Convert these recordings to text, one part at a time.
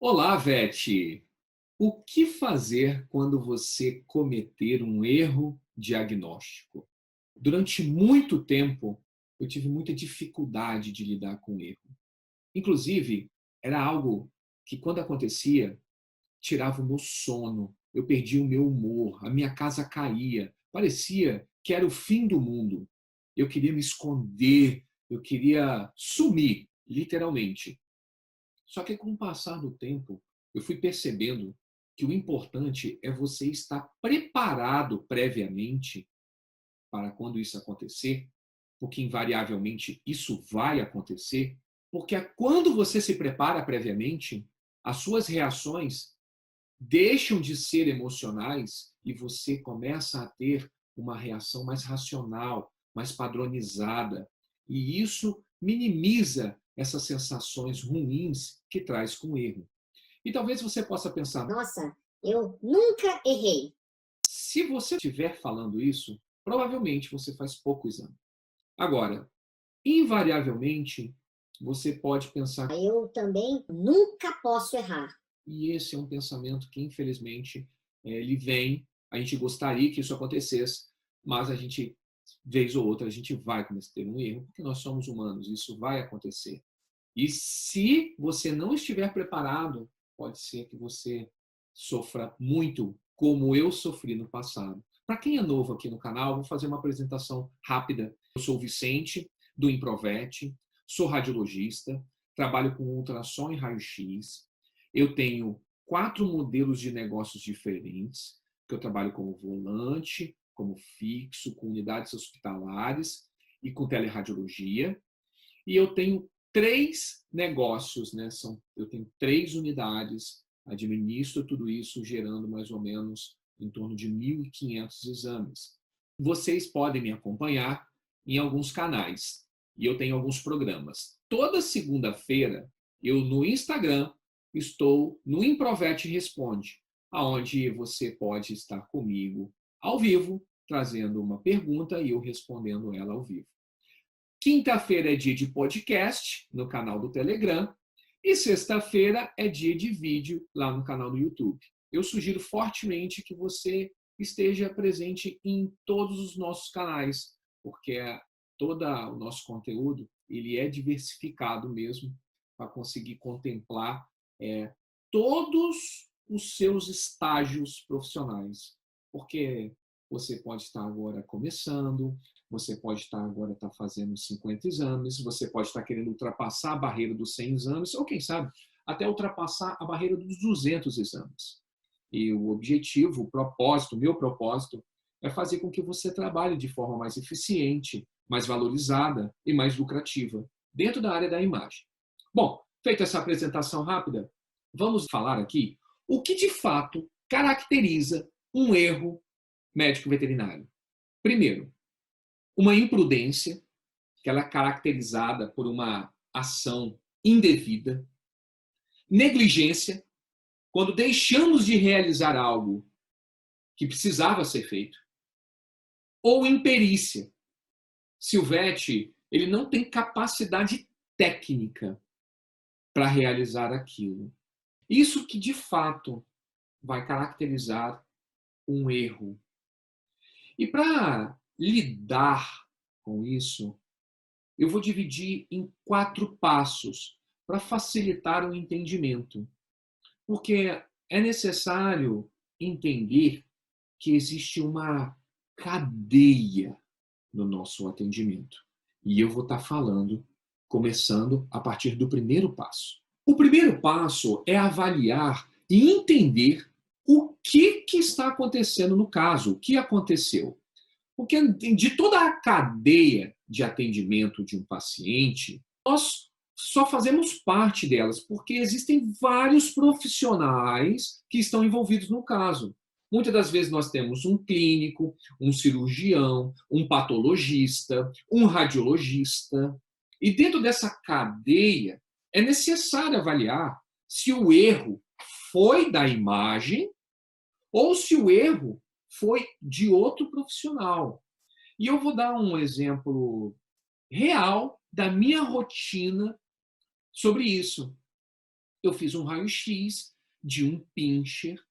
Olá, Vete! O que fazer quando você cometer um erro diagnóstico? Durante muito tempo, eu tive muita dificuldade de lidar com o erro. Inclusive, era algo que, quando acontecia, tirava o meu sono, eu perdia o meu humor, a minha casa caía, parecia que era o fim do mundo. Eu queria me esconder, eu queria sumir, literalmente. Só que com o passar do tempo, eu fui percebendo que o importante é você estar preparado previamente para quando isso acontecer, porque invariavelmente isso vai acontecer, porque quando você se prepara previamente, as suas reações deixam de ser emocionais e você começa a ter uma reação mais racional, mais padronizada. E isso minimiza essas sensações ruins que traz com o erro. E talvez você possa pensar, Nossa, eu nunca errei. se você estiver falando isso, provavelmente você faz pouco exame. Agora, invariavelmente, você pode pensar, Eu também nunca posso errar. e esse é um pensamento que, infelizmente, ele vem, a gente gostaria que isso acontecesse, mas a gente, vez ou outra, a gente vai cometer um erro, porque nós somos humanos, isso vai acontecer. E se você não estiver preparado, pode ser que você sofra muito, como eu sofri no passado. Para quem é novo aqui no canal, vou fazer uma apresentação rápida. Eu sou o Vicente, do Improvete, sou radiologista, trabalho com ultrassom e raio-x. Eu tenho 4 modelos de negócios diferentes, que eu trabalho como volante, como fixo, com unidades hospitalares e com teleradiologia. E eu tenho 3 negócios, né? Eu tenho 3 unidades, administro tudo isso, gerando mais ou menos em torno de 1.500 exames. Vocês podem me acompanhar em alguns canais e eu tenho alguns programas. Toda segunda-feira, eu no Instagram estou no Improvete Responde, aonde você pode estar comigo ao vivo, trazendo uma pergunta e eu respondendo ela ao vivo. Quinta-feira é dia de podcast no canal do Telegram e sexta-feira é dia de vídeo lá no canal do YouTube. Eu sugiro fortemente que você esteja presente em todos os nossos canais, porque todo o nosso conteúdo ele é diversificado mesmo para conseguir contemplar todos os seus estágios profissionais, porque você pode estar agora começando, você pode estar agora fazendo 50 exames, você pode estar querendo ultrapassar a barreira dos 100 exames, ou quem sabe até ultrapassar a barreira dos 200 exames. E o objetivo, o propósito, o meu propósito, é fazer com que você trabalhe de forma mais eficiente, mais valorizada e mais lucrativa dentro da área da imagem. Bom, feita essa apresentação rápida, vamos falar aqui o que de fato caracteriza um erro médico veterinário. Primeiro, uma imprudência, que ela é caracterizada por uma ação indevida. Negligência, quando deixamos de realizar algo que precisava ser feito. Ou imperícia, se o VET ele não tem capacidade técnica para realizar aquilo. Isso que, de fato, vai caracterizar um erro. E para lidar com isso, eu vou dividir em 4 passos para facilitar o entendimento. Porque é necessário entender que existe uma cadeia no nosso atendimento. E eu vou estar falando, começando a partir do primeiro passo. O primeiro passo é avaliar e entender o que está acontecendo no caso, o que aconteceu. Porque de toda a cadeia de atendimento de um paciente, nós só fazemos parte delas, porque existem vários profissionais que estão envolvidos no caso. Muitas das vezes nós temos um clínico, um cirurgião, um patologista, um radiologista. E dentro dessa cadeia, é necessário avaliar se o erro foi da imagem ou se o erro foi de outro profissional. E eu vou dar um exemplo real da minha rotina sobre isso. Eu fiz um raio-x de um pincher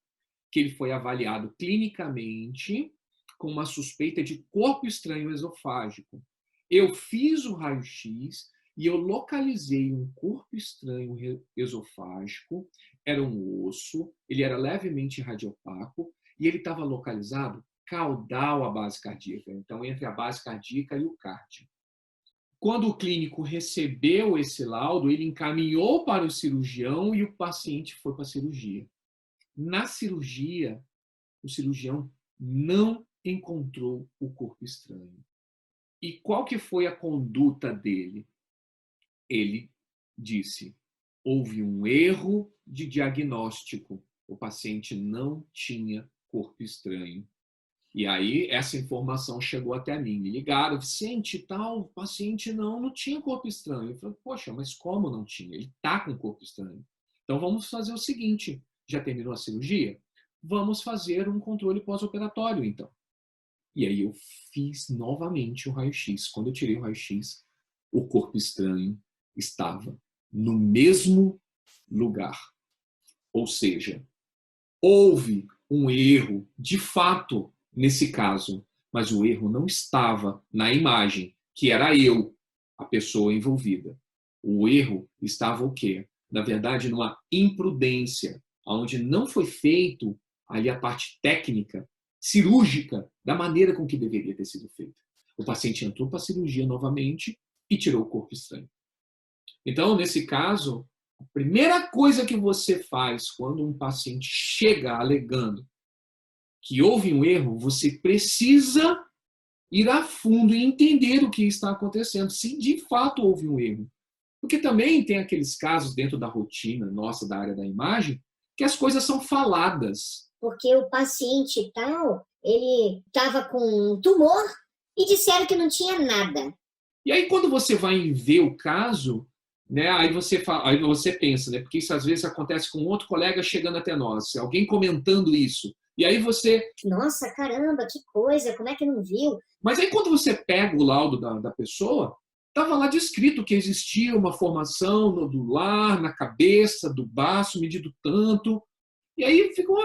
que ele foi avaliado clinicamente com uma suspeita de corpo estranho esofágico. Eu fiz o raio-x e eu localizei um corpo estranho esofágico, era um osso, ele era levemente radiopaco e ele estava localizado caudal à base cardíaca, então entre a base cardíaca e o cárdio. Quando o clínico recebeu esse laudo, ele encaminhou para o cirurgião e o paciente foi para a cirurgia. Na cirurgia, o cirurgião não encontrou o corpo estranho. E qual que foi a conduta dele? Ele disse: houve um erro de diagnóstico. O paciente não tinha corpo estranho. E aí essa informação chegou até mim. Me ligaram, Vicente, tal, o paciente não tinha corpo estranho. Eu falei, poxa, mas como não tinha? Ele está com corpo estranho. Então vamos fazer o seguinte, já terminou a cirurgia? Vamos fazer um controle pós-operatório, então. E aí eu fiz novamente o raio-x. Quando eu tirei o raio-x, o corpo estranho estava no mesmo lugar. Ou seja, houve um erro de fato nesse caso, mas o erro não estava na imagem, que era eu, a pessoa envolvida. O erro estava o quê? Na verdade, numa imprudência, onde não foi feito ali a parte técnica, cirúrgica, da maneira com que deveria ter sido feita. O paciente entrou para a cirurgia novamente e tirou o corpo estranho. Então, nesse caso, a primeira coisa que você faz quando um paciente chega alegando que houve um erro, você precisa ir a fundo e entender o que está acontecendo, se de fato houve um erro. Porque também tem aqueles casos dentro da rotina nossa, da área da imagem, que as coisas são faladas. Porque o paciente tal, ele estava com um tumor e disseram que não tinha nada. E aí, quando você vai ver o caso, né, aí você pensa, né, porque isso às vezes acontece com outro colega chegando até nós, alguém comentando isso. E aí você. Nossa, caramba, que coisa, como é que não viu? Mas aí, quando você pega o laudo da pessoa, estava lá descrito que existia uma formação nodular na cabeça, do baço, medido tanto. E aí ficou,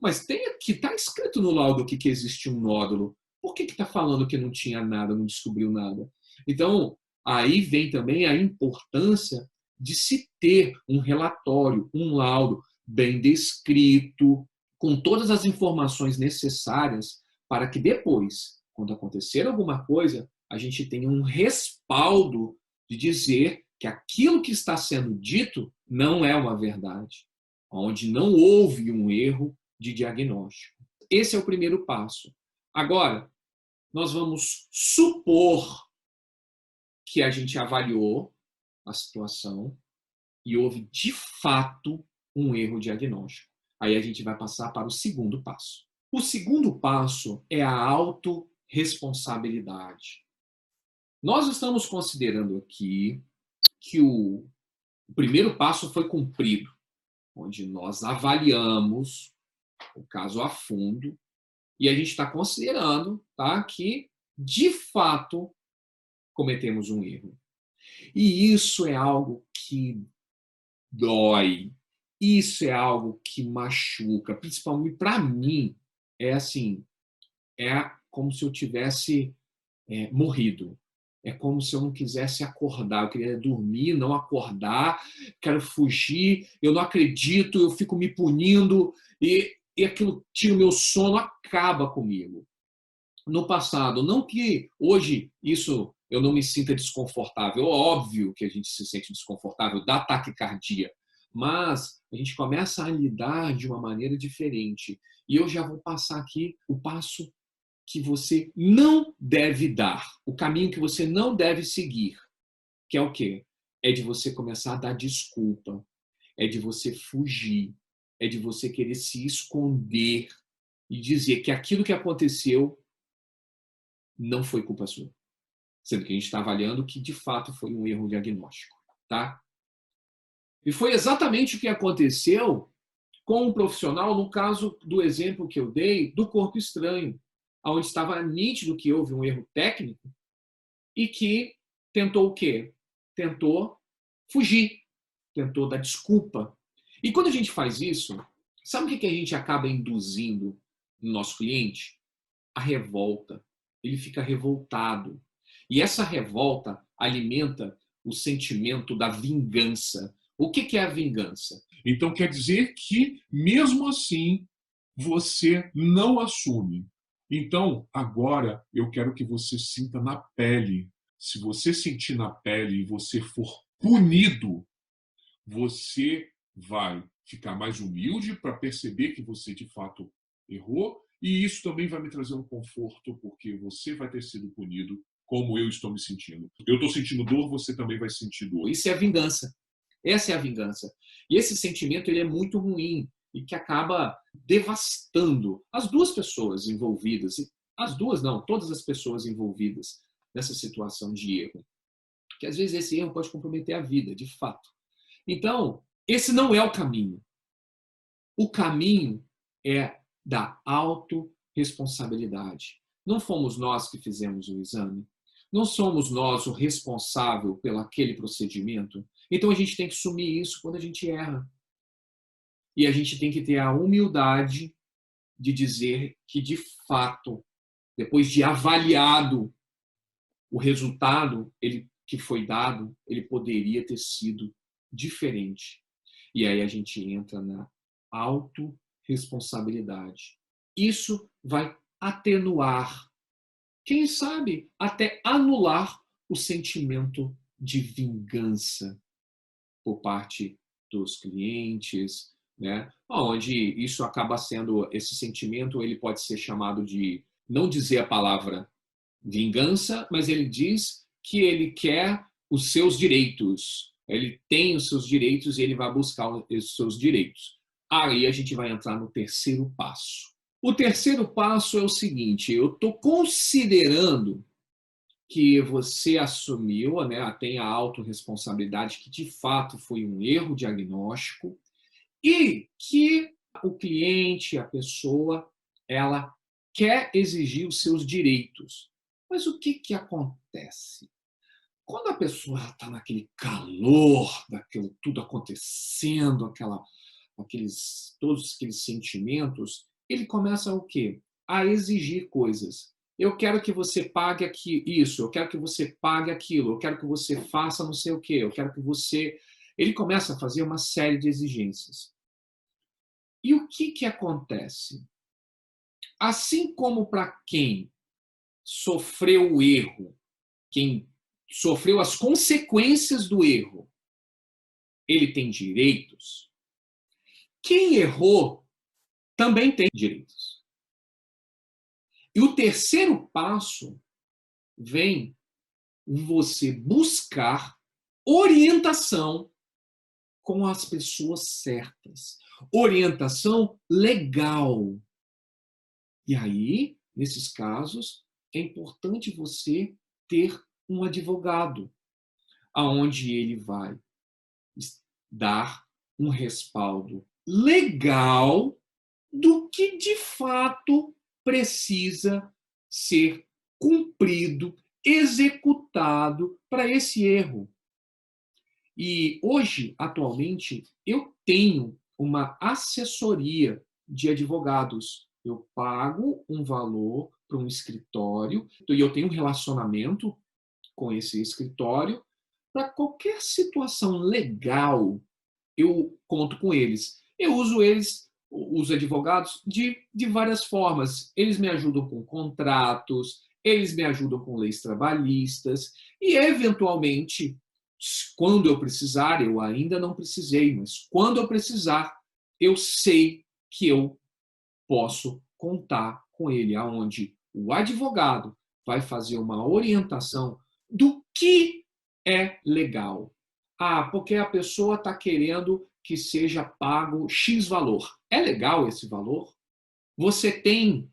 mas tem aqui, está escrito no laudo aqui que existia um nódulo. Por que está falando que não tinha nada, não descobriu nada? Então, aí vem também a importância de se ter um relatório, um laudo bem descrito, com todas as informações necessárias para que depois, quando acontecer alguma coisa, a gente tenha um respaldo de dizer que aquilo que está sendo dito não é uma verdade, onde não houve um erro de diagnóstico. Esse é o primeiro passo. Agora, nós vamos supor que a gente avaliou a situação e houve, de fato, um erro diagnóstico. Aí a gente vai passar para o segundo passo. O segundo passo é a autorresponsabilidade. Nós estamos considerando aqui que o primeiro passo foi cumprido, onde nós avaliamos o caso a fundo e a gente está considerando, tá, que, de fato, cometemos um erro. E isso é algo que dói. Isso é algo que machuca, principalmente para mim. É assim, é como se eu tivesse morrido. É como se eu não quisesse acordar. Eu queria dormir, não acordar, quero fugir, eu não acredito, eu fico me punindo e aquilo tira o meu sono, acaba comigo. No passado, não que hoje isso eu não me sinta desconfortável, óbvio que a gente se sente desconfortável, dá taquicardia, mas a gente começa a lidar de uma maneira diferente. E eu já vou passar aqui o passo que você não deve dar, o caminho que você não deve seguir, que é o quê? É de você começar a dar desculpa, é de você fugir, é de você querer se esconder e dizer que aquilo que aconteceu não foi culpa sua. Sendo que a gente está avaliando que, de fato, foi um erro diagnóstico. Tá? E foi exatamente o que aconteceu com um profissional, no caso do exemplo que eu dei, do corpo estranho, onde estava nítido que houve um erro técnico e que tentou o quê? Tentou fugir. tentou dar desculpa. E quando a gente faz isso, sabe o que a gente acaba induzindo no nosso cliente? A revolta. Ele fica revoltado. E essa revolta alimenta o sentimento da vingança. O que é a vingança? Então quer dizer que, mesmo assim, você não assume. Então, agora eu quero que você sinta na pele. Se você sentir na pele e você for punido, você vai ficar mais humilde para perceber que você de fato errou, e isso também vai me trazer um conforto, porque você vai ter sido punido como eu estou me sentindo. Eu estou sentindo dor, você também vai sentir dor. Isso é a vingança. Essa é a vingança. E esse sentimento ele é muito ruim e que acaba devastando as duas pessoas envolvidas. As duas não, todas as pessoas envolvidas nessa situação de erro. Que às vezes esse erro pode comprometer a vida, de fato. Então, esse não é o caminho. O caminho é da autorresponsabilidade. Não fomos nós que fizemos o exame. Não somos nós o responsável pelo aquele procedimento. Então a gente tem que assumir isso quando a gente erra. E a gente tem que ter a humildade de dizer que, de fato, depois de avaliado o resultado que foi dado, ele poderia ter sido diferente. E aí a gente entra na autorresponsabilidade. Isso vai atenuar, quem sabe até anular o sentimento de vingança por parte dos clientes, né? Onde isso acaba sendo, esse sentimento ele pode ser chamado de, não dizer a palavra vingança, mas ele diz que ele quer os seus direitos. Ele tem os seus direitos e ele vai buscar os seus direitos. Aí a gente vai entrar no terceiro passo. O terceiro passo é o seguinte: eu estou considerando que você assumiu, né, tem a autorresponsabilidade, que de fato foi um erro diagnóstico e que o cliente, a pessoa, ela quer exigir os seus direitos. Mas o que acontece? Quando a pessoa está naquele calor, daquilo tudo acontecendo, todos aqueles sentimentos, ele começa o quê? A exigir coisas. Eu quero que você pague isso, eu quero que você pague aquilo, eu quero que você faça não sei o quê, eu quero que você... Ele começa a fazer uma série de exigências. E o que acontece? Assim como para quem sofreu o erro, quem sofreu as consequências do erro, ele tem direitos, quem errou também tem direitos. E o terceiro passo vem você buscar orientação com as pessoas certas. Orientação legal. E aí, nesses casos, é importante você ter um advogado, aonde ele vai dar um respaldo legal do que de fato precisa ser cumprido, executado para esse erro. E hoje, atualmente, eu tenho uma assessoria de advogados. Eu pago um valor para um escritório e eu tenho um relacionamento com esse escritório. Para qualquer situação legal, eu conto com eles. Eu uso eles, os advogados, de várias formas. Eles me ajudam com contratos, eles me ajudam com leis trabalhistas e, eventualmente, quando eu precisar, eu ainda não precisei, mas quando eu precisar, eu sei que eu posso contar com ele, aonde o advogado vai fazer uma orientação do que é legal. Ah, porque a pessoa está querendo que seja pago X valor. É legal esse valor? Você tem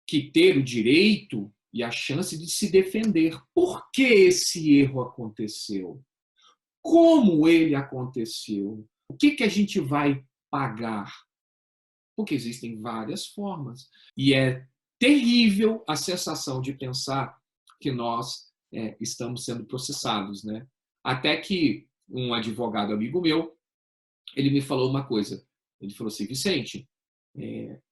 que ter o direito e a chance de se defender. Por que esse erro aconteceu? Como ele aconteceu? O que a gente vai pagar? Porque existem várias formas. E é terrível a sensação de pensar que nós estamos sendo processados, né? Até que um advogado amigo meu ele me falou uma coisa. Ele falou assim, Vicente,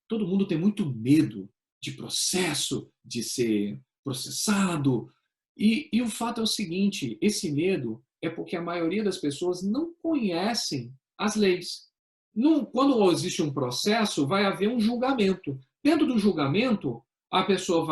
todo mundo tem muito medo de processo, de ser processado. E o fato é o seguinte, esse medo é porque a maioria das pessoas não conhecem as leis. Quando existe um processo, vai haver um julgamento. Dentro do julgamento, a pessoa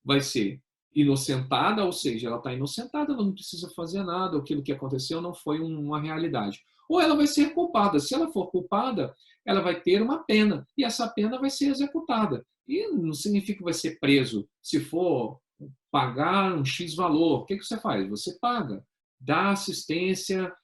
vai ser inocentada, ou seja, ela está inocentada, ela não precisa fazer nada, aquilo que aconteceu não foi uma realidade. Ou ela vai ser culpada. Se ela for culpada, ela vai ter uma pena, e essa pena vai ser executada. E não significa que vai ser preso. Se for pagar um X valor, o que você faz? Você paga. Dá assistência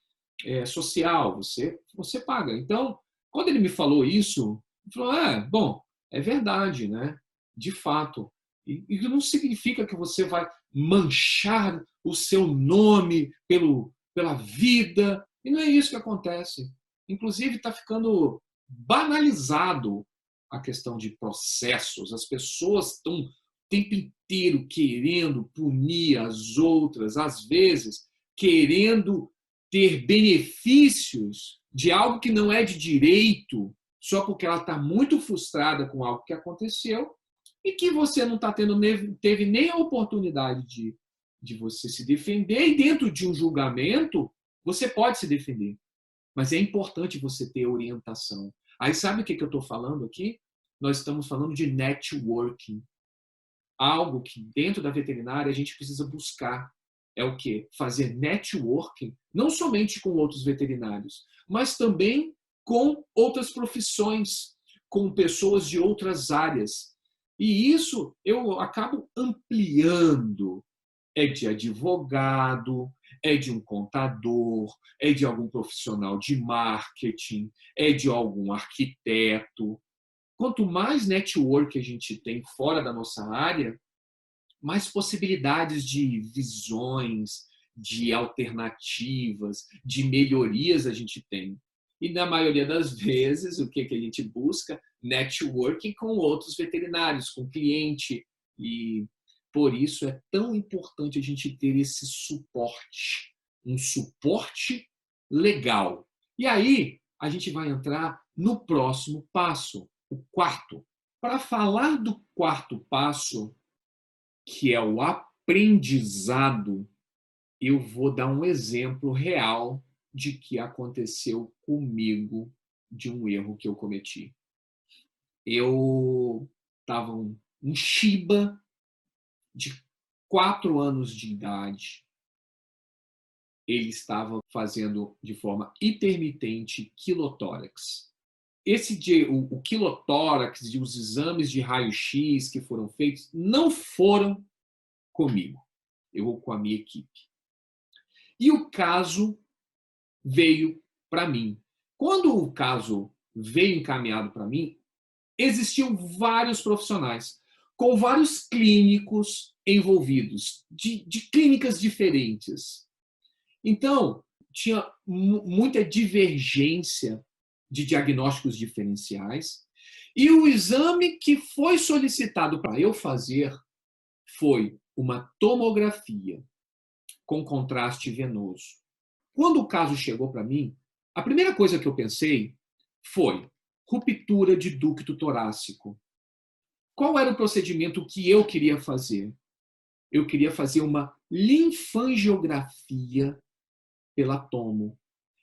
social, você paga. Então, quando ele me falou isso, ele falou, bom, é verdade, né? De fato. E não significa que você vai manchar o seu nome pela vida. E não é isso que acontece. Inclusive, está ficando banalizado a questão de processos. As pessoas estão o tempo inteiro querendo punir as outras, às vezes querendo ter benefícios de algo que não é de direito, só porque ela está muito frustrada com algo que aconteceu e que você não está teve nem a oportunidade de você se defender, e dentro de um julgamento você pode se defender. Mas é importante você ter orientação. Aí sabe o que eu estou falando aqui? Nós estamos falando de networking. Algo que dentro da veterinária a gente precisa buscar. É o quê? Fazer networking, não somente com outros veterinários, mas também com outras profissões, com pessoas de outras áreas. E isso eu acabo ampliando. É de advogado, é de um contador, é de algum profissional de marketing, é de algum arquiteto. Quanto mais network a gente tem fora da nossa área, mais possibilidades de visões, de alternativas, de melhorias a gente tem. E na maioria das vezes, o que a gente busca? Networking com outros veterinários, com cliente. E por isso é tão importante a gente ter esse suporte, um suporte legal. E aí a gente vai entrar no próximo passo, o quarto. Para falar do quarto passo, que é o aprendizado, eu vou dar um exemplo real de que aconteceu comigo, de um erro que eu cometi. Eu estava um Shiba de 4 anos de idade. Ele estava fazendo de forma intermitente quilotórax. O quilotórax e os exames de raio-x que foram feitos não foram comigo. Eu vou com a minha equipe. E o caso veio para mim. Quando o caso veio encaminhado para mim, existiam vários profissionais, com vários clínicos envolvidos, de clínicas diferentes. Então, tinha muita divergência de diagnósticos diferenciais, e o exame que foi solicitado para eu fazer foi uma tomografia com contraste venoso. Quando o caso chegou para mim, a primeira coisa que eu pensei foi ruptura de ducto torácico. Qual era o procedimento que eu queria fazer? Eu queria fazer uma linfangiografia pela tomo.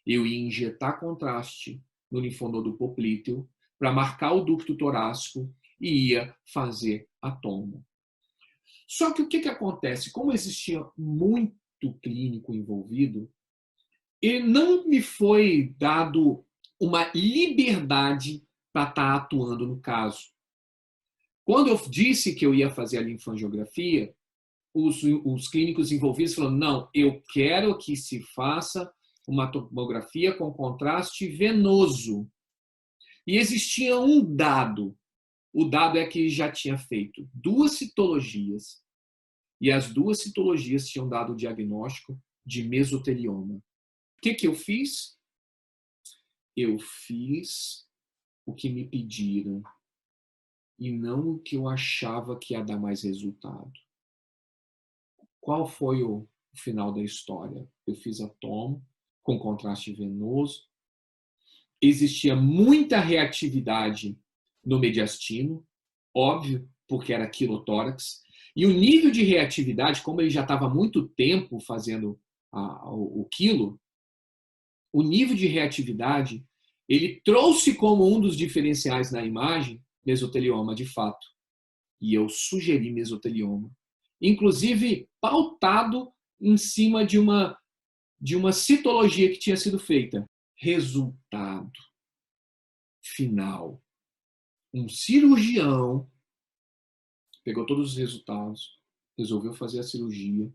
Eu ia injetar contraste no linfonodo poplíteo para marcar o ducto torácico e ia fazer a tomo. Só que o que acontece? Como existia muito clínico envolvido, e não me foi dado uma liberdade para estar atuando no caso. Quando eu disse que eu ia fazer a linfangiografia, os clínicos envolvidos falaram, não, eu quero que se faça uma tomografia com contraste venoso. E existia um dado. O dado é que já tinha feito 2 citologias, e as 2 citologias tinham dado o diagnóstico de mesotelioma. O que eu fiz? Eu fiz o que me pediram e não o que eu achava que ia dar mais resultado. Qual foi o final da história? Eu fiz a tomo com contraste venoso, existia muita reatividade no mediastino, óbvio, porque era quilotórax, e o nível de reatividade, como ele já estava há muito tempo fazendo o quilo, o nível de reatividade, ele trouxe como um dos diferenciais na imagem mesotelioma de fato. E eu sugeri mesotelioma. Inclusive, pautado em cima de uma citologia que tinha sido feita. Resultado final. Um cirurgião pegou todos os resultados, resolveu fazer a cirurgia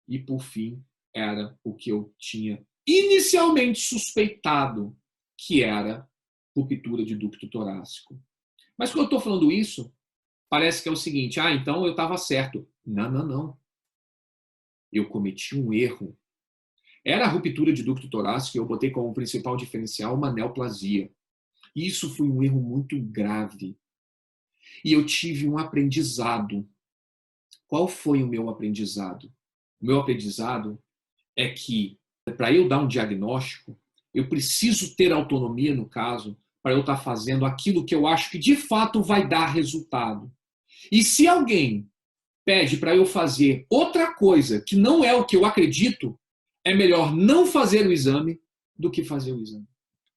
e, por fim, era o que eu tinha inicialmente suspeitado, que era ruptura de ducto torácico. Mas quando eu estou falando isso, parece que é o seguinte, então eu estava certo. Não, não, não. Eu cometi um erro. Era a ruptura de ducto torácico e eu botei como principal diferencial uma neoplasia. E isso foi um erro muito grave. E eu tive um aprendizado. Qual foi o meu aprendizado? O meu aprendizado é que, para eu dar um diagnóstico, eu preciso ter autonomia, no caso, para eu estar fazendo aquilo que eu acho que de fato vai dar resultado. E se alguém pede para eu fazer outra coisa que não é o que eu acredito, é melhor não fazer o exame do que fazer o exame.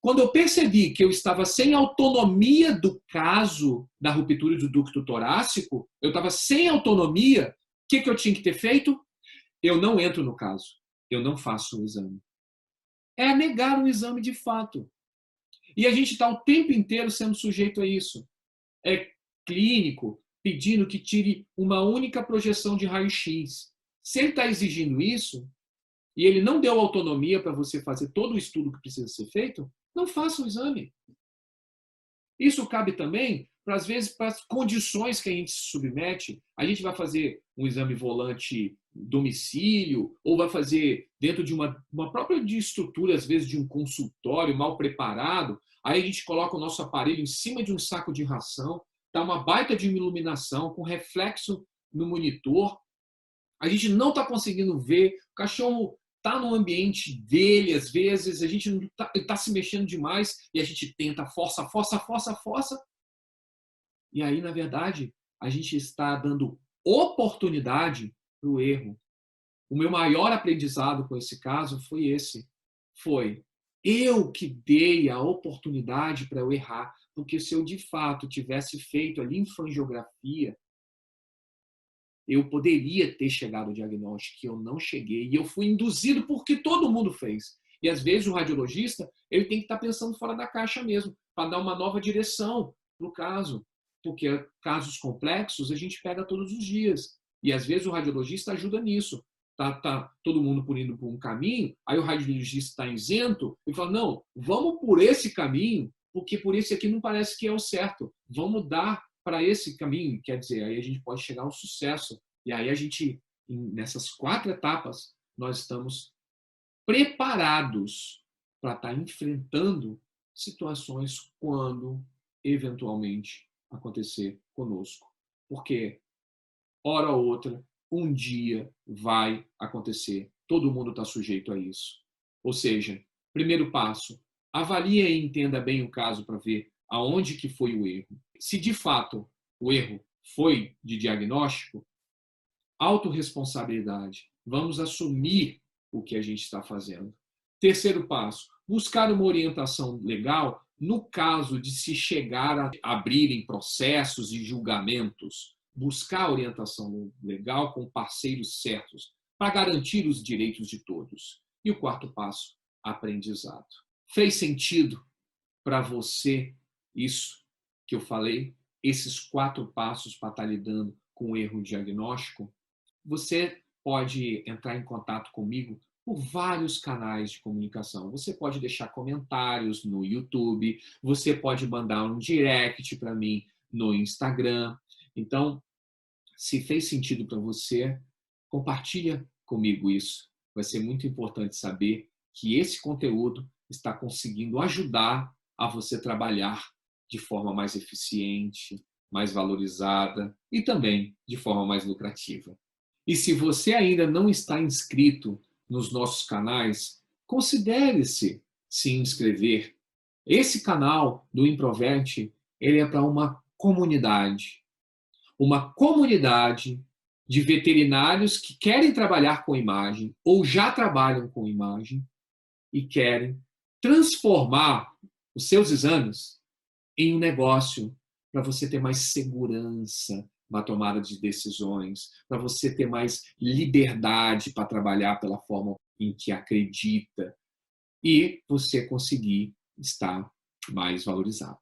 Quando eu percebi que eu estava sem autonomia do caso da ruptura do ducto torácico, eu estava sem autonomia, o que eu tinha que ter feito? Eu não entro no caso, eu não faço o exame. É negar o exame de fato. E a gente está o tempo inteiro sendo sujeito a isso. É clínico pedindo que tire uma única projeção de raio-x. Se ele está exigindo isso, e ele não deu autonomia para você fazer todo o estudo que precisa ser feito, não faça o exame. Isso cabe também, às vezes, para as condições que a gente se submete. A gente vai fazer um exame volante domicílio, ou vai fazer dentro de uma própria estrutura, às vezes, de um consultório mal preparado. Aí a gente coloca o nosso aparelho em cima de um saco de ração, dá uma baita de uma iluminação, com reflexo no monitor. A gente não está conseguindo ver, o cachorro está no ambiente dele, às vezes, a gente não está se mexendo demais e a gente tenta, força. E aí, na verdade, a gente está dando oportunidade para o erro. O meu maior aprendizado com esse caso foi esse. Foi eu que dei a oportunidade para eu errar. Porque se eu, de fato, tivesse feito a linfangiografia, eu poderia ter chegado ao diagnóstico, que eu não cheguei. E eu fui induzido porque todo mundo fez. E, às vezes, o radiologista ele tem que estar pensando fora da caixa mesmo, para dar uma nova direção para o caso. Porque casos complexos a gente pega todos os dias. E, às vezes, o radiologista ajuda nisso. Tá todo mundo indo por um caminho, aí o radiologista está isento e fala, não, vamos por esse caminho, porque por esse aqui não parece que é o certo. Vamos dar para esse caminho, quer dizer, aí a gente pode chegar ao sucesso. E aí a gente, nessas 4 etapas, nós estamos preparados para estar enfrentando situações quando, eventualmente, acontecer conosco. Porque, hora ou outra, um dia vai acontecer. Todo mundo está sujeito a isso. Ou seja, primeiro passo, avalie e entenda bem o caso para ver aonde que foi o erro. Se de fato o erro foi de diagnóstico, autorresponsabilidade. Vamos assumir o que a gente está fazendo. Terceiro passo, buscar uma orientação legal no caso de se chegar a abrirem processos e julgamentos. Buscar orientação legal com parceiros certos para garantir os direitos de todos. E o quarto passo, aprendizado. Fez sentido para você isso que eu falei? Esses 4 passos para estar lidando com o erro diagnóstico? Você pode entrar em contato comigo por vários canais de comunicação. Você pode deixar comentários no YouTube, você pode mandar um direct para mim no Instagram. Então, se fez sentido para você, compartilha comigo isso. Vai ser muito importante saber que esse conteúdo está conseguindo ajudar a você trabalhar de forma mais eficiente, mais valorizada e também de forma mais lucrativa. E se você ainda não está inscrito nos nossos canais, considere-se se inscrever Esse canal do Improverte, ele é para uma comunidade de veterinários que querem trabalhar com imagem ou já trabalham com imagem e querem transformar os seus exames em um negócio para você ter mais segurança na tomada de decisões, para você ter mais liberdade para trabalhar pela forma em que acredita e você conseguir estar mais valorizado.